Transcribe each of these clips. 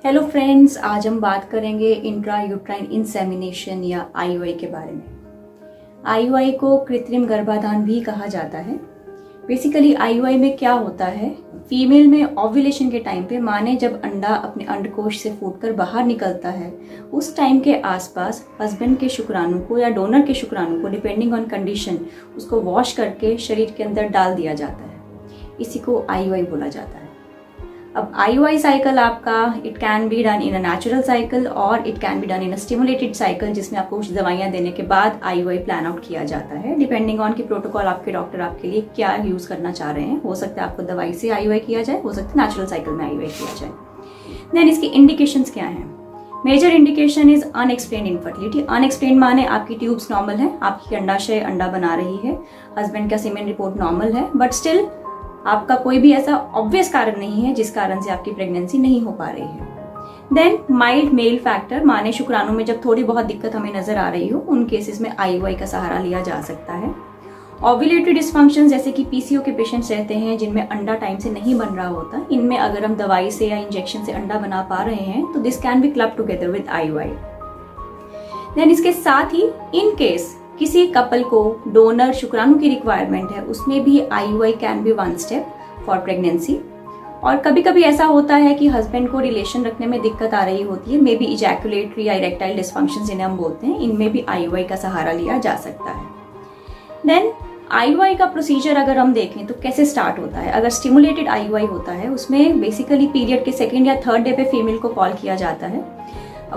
Hello friends, आज हम बात करेंगे इंट्रा यूट्राइन इंसेमिनेशन या आईयूआई के बारे में। आईयूआई को कृत्रिम गर्भाधान भी कहा जाता है। बेसिकली आईयूआई में क्या होता है, फीमेल में ओव्यूलेशन के टाइम पे माँ ने जब अंडा अपने अंडकोश से फूटकर बाहर निकलता है, उस टाइम के आसपास हस्बैंड के शुक्राणु को या डोनर के शुक्राणु को डिपेंडिंग ऑन कंडीशन उसको वॉश करके शरीर के अंदर डाल दिया जाता है। इसी को आईयूआई बोला जाता है। अब आईयूआई साइकिल आपका it can be done in a natural cycle और it can be done in a stimulated cycle, जिसमें आपको कुछ दवाइयां देने के बाद आईयूआई प्लान आउट किया जाता है डिपेंडिंग ऑन कि प्रोटोकॉल आपके डॉक्टर आपके लिए क्या यूज करना चाह रहे हैं। हो सकता है आपको दवाई से आईयूआई किया जाए, हो सकता है नेचुरल साइकिल में आईयूआई किया जाए। देन इसकी इंडिकेशंस क्या हैं? Major indication is unexplained infertility. Unexplained माने आपकी ट्यूब्स नॉर्मल है, आपकी अंडाशय अंडा बना रही है, हस्बैंड का सीमेन रिपोर्ट नॉर्मल है, बट स्टिल आपका कोई भी ऐसा ऑब्वियस कारण नहीं है जिस कारण से आपकी प्रेगनेंसी नहीं हो पा रही है। देन माइल्ड मेल फैक्टर माने शुक्राणु में जब थोड़ी बहुत दिक्कत हमें नजर आ रही हो, उन केसेस में आईयूआई का सहारा लिया जा सकता है। ओव्यूलेटरी डिस्फंक्शन जैसे कि पीसीओ के पेशेंट्स रहते हैं जिनमें अंडा टाइम से नहीं बन रहा होता, इनमें अगर हम दवाई से या इंजेक्शन से अंडा बना पा रहे हैं तो this can be club together with IUI. Then इसके साथ ही इन केस किसी कपल को डोनर शुक्राणु की रिक्वायरमेंट है, उसमें भी IUI can be one step for pregnancy. और कभी कभी ऐसा होता है कि हस्बैंड को रिलेशन रखने में दिक्कत आ रही होती है, मे बी इजैकुलेटरी या इरेक्टाइल डिस्फंक्शन जिन्हें हम बोलते हैं, इनमें भी आईयूआई का सहारा लिया जा सकता है। देन आईयूआई का प्रोसीजर अगर हम देखें तो कैसे स्टार्ट होता है। अगर स्टिमुलेटेड आईयूआई होता है उसमें बेसिकली पीरियड के सेकेंड या थर्ड डे पे फीमेल को कॉल किया जाता है।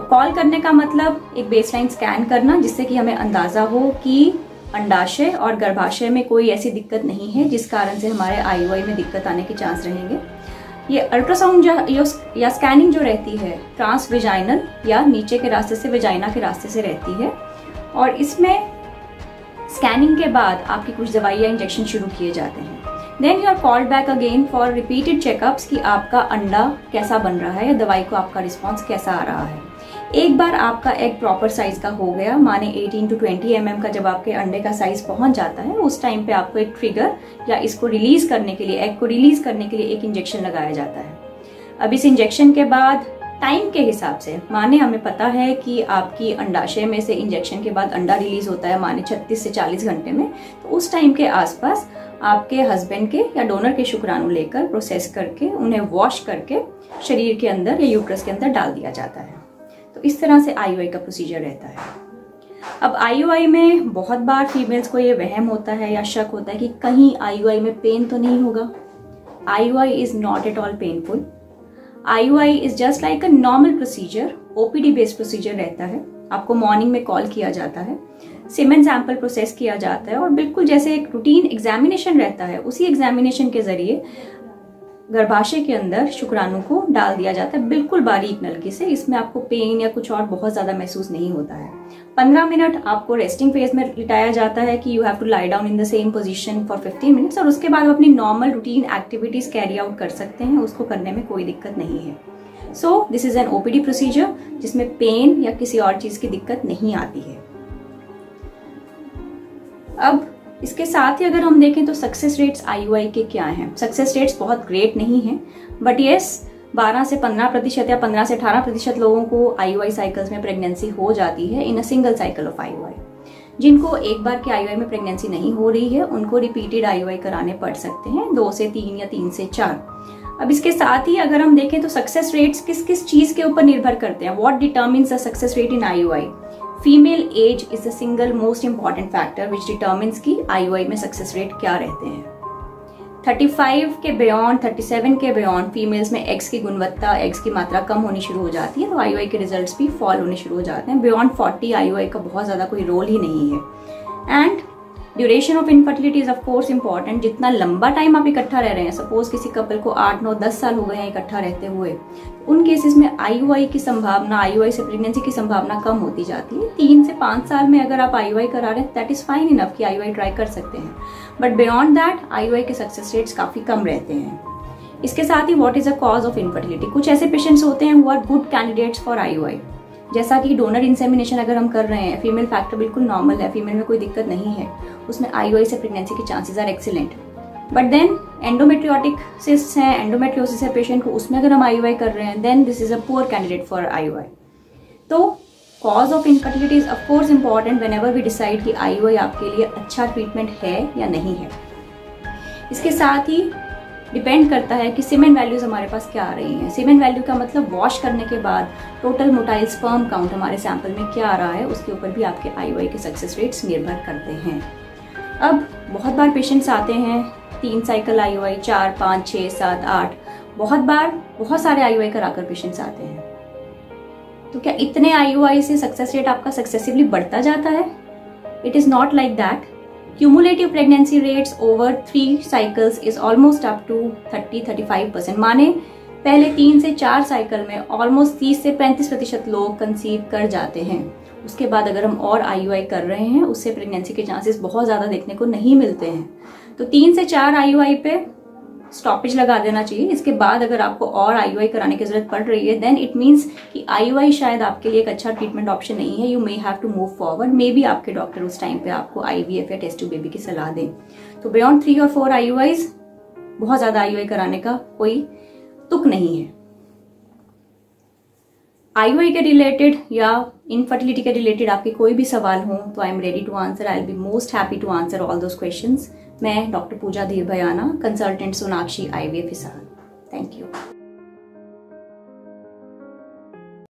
कॉल करने का मतलब एक बेसलाइन स्कैन करना, जिससे कि हमें अंदाजा हो कि अंडाशय और गर्भाशय में कोई ऐसी दिक्कत नहीं है जिस कारण से हमारे आईयूआई में दिक्कत आने के चांस रहेंगे। ये अल्ट्रासाउंड या स्कैनिंग जो रहती है ट्रांस वेजाइनल या नीचे के रास्ते से वेजाइना के रास्ते से रहती है, और इसमें स्कैनिंग के बाद आपकी कुछ दवाई या इंजेक्शन शुरू किए जाते हैं। Then you are called back again for repeated checkups कि आपका अंडा कैसा बन रहा है या दवाई को आपका रिस्पॉन्स कैसा आ रहा है। एक बार आपका एग प्रॉपर साइज का हो गया, माने 18 to 20 mm का जब आपके अंडे का साइज पहुंच जाता है, उस टाइम पे आपको एक ट्रिगर या इसको रिलीज करने के लिए, एग को रिलीज करने के लिए एक इंजेक्शन लगाया जाता है। अब इस इंजेक्शन के बाद टाइम के हिसाब से माने हमें पता है कि आपकी अंडाशय में से इंजेक्शन के बाद अंडा रिलीज होता है माने 36 से 40 घंटे में, तो उस टाइम के आसपास आपके हस्बैंड के या डोनर के शुक्राणु लेकर प्रोसेस करके उन्हें वॉश करके शरीर के अंदर या यूट्रस के अंदर डाल दिया जाता है। तो इस तरह से आईयूआई का प्रोसीजर रहता है। अब आईयूआई में बहुत बार फीमेल्स को ये वहम होता है या शक होता है कि कहीं आईयूआई में पेन तो नहीं होगा। IUI is not at all painful. IUI is just like a normal procedure, OPD based procedure रहता है। आपको मॉर्निंग में कॉल किया जाता है, सीमेन सैंपल प्रोसेस किया जाता है और बिल्कुल जैसे एक रूटीन एग्जामिनेशन रहता है, उसी एग्जामिनेशन के जरिए गर्भाशय के अंदर शुक्राणु को डाल दिया जाता है बिल्कुल बारीक नलकी से। इसमें आपको पेन या कुछ और बहुत ज्यादा महसूस नहीं होता है। 15 मिनट आपको रेस्टिंग फेज में लिटाया जाता है कि you have to lie down in the same position for 15 minutes, और उसके बाद आप अपनी normal routine activities carry out कर सकते हैं, उसको करने में कोई दिक्कत नहीं है। So this is an OPD procedure जिसमें पेन या किसी और चीज की दिक्कत नहीं आती है। अब इसके साथ ही अगर हम देखें तो सक्सेस रेट्स आईयूआई के क्या हैं। सक्सेस रेट्स बहुत ग्रेट नहीं हैं, बट यस 12 से 15% या 15 से 18% लोगों को आईयूआई साइकिल्स में प्रेगनेंसी हो जाती है in a single cycle of IUI. जिनको एक बार के आईयूआई में प्रेगनेंसी नहीं हो रही है उनको रिपीटेड आईयूआई कराने पड़ सकते हैं, 2 से 3 या 3 से 4। अब इसके साथ ही अगर हम देखें तो सक्सेस रेट्स किस किस चीज के ऊपर निर्भर करते हैं। What determines the success rate in IUI? Female age is the single most important factor which determines की आईयूआई में सक्सेस रेट क्या रहते हैं। 35 के बियॉन्ड, 37 के बियॉन्ड फीमेल्स में एग्स की गुणवत्ता, एग्स की मात्रा कम होनी शुरू हो जाती है, तो आईयूआई के रिजल्ट्स भी फॉल होने शुरू हो जाते हैं। बियॉन्ड 40 आईयूआई का बहुत ज्यादा कोई रोल ही नहीं है। And duration of infertility is of course important. जितना लंबा टाइम आप इकट्ठा रह रहे हैं, सपोज किसी कपल को 8, 9, 10 साल हो गए हैं इकट्ठा रहते हुए, उन केसेस में आईयूआई की संभावना, आईयूआई से प्रेगनेंसी की संभावना कम होती जाती है। 3 से 5 साल में अगर आप आईयूआई करा रहे हैं दैट इज फाइन इनफ कि आईयूआई ट्राई कर सकते हैं, बट बियॉन्ड दैट आईयूआई के सक्सेस रेट्स काफी कम रहते हैं। इसके साथ ही what is a cause of infertility? कुछ ऐसे पेशेंट्स होते हैं who are good candidates for IUI, जैसा कि डोनर इंसेमिनेशन अगर हम कर रहे हैं, फीमेल फैक्टर बिल्कुल नॉर्मल है, फीमेल में कोई दिक्कत नहीं है, उसमें आईयूआई से प्रेगनेंसी के chances are excellent. But then endometriosis है, एंडोमेट्रियोसिस है पेशेंट को, उसमें अगर हम IUI कर रहे हैं then this is a poor candidate for IUI। तो cause of infertility is of course important whenever we decide कि IUI आपके लिए अच्छा ट्रीटमेंट है या नहीं है। इसके साथ ही डिपेंड करता है कि सीमेन वैल्यूज हमारे पास क्या आ रही हैं। सीमेन वैल्यू का मतलब वॉश करने के बाद टोटल मोटाइल स्पर्म काउंट हमारे सैंपल में क्या आ रहा है, उसके ऊपर भी आपके IUI के सक्सेस रेट्स निर्भर करते हैं। अब बहुत बार पेशेंट्स आते हैं 3 साइकिल IUI, 4, 5, 6, 7, 8, बहुत बार बहुत सारे IUI कराकर पेशेंट्स आते हैं। तो क्या इतने IUI से सक्सेस रेट आपका सक्सेसिवली बढ़ता जाता है? It is not like that. Cumulative pregnancy rates over 3 cycles is almost up to 30-35%। माने पहले 3 से 4 साइकिल में ऑलमोस्ट 30 से 35% लोग कंसीव कर जाते हैं। उसके बाद अगर हम और IUI कर रहे हैं उससे प्रेगनेंसी के चांसेस बहुत ज़्यादा देखने को नहीं मिलते हैं। तो 3 से 4 IUI पे स्टॉपेज लगा देना चाहिए। इसके बाद अगर आपको और IUI कराने की जरूरत पड़ रही है देन इट मीन्स कि IUI शायद आपके लिए एक अच्छा ट्रीटमेंट ऑप्शन नहीं है। You may have to move forward. Maybe आपके डॉक्टर उस टाइम पे आपको IVF या टेस्ट ट्यूब बेबी की सलाह दें। तो बियॉन्ड 3 और 4 IUIs बहुत ज्यादा IUI कराने का कोई तुक नहीं है। IUI के रिलेटेड या इनफर्टिलिटी के रिलेटेड आपके कोई भी सवाल हो तो I am ready to answer. I will be most happy to answer all those questions. मैं doctor Pooja Dhir Bhayana, consultant Sonakshi IVF Hisar. Thank you.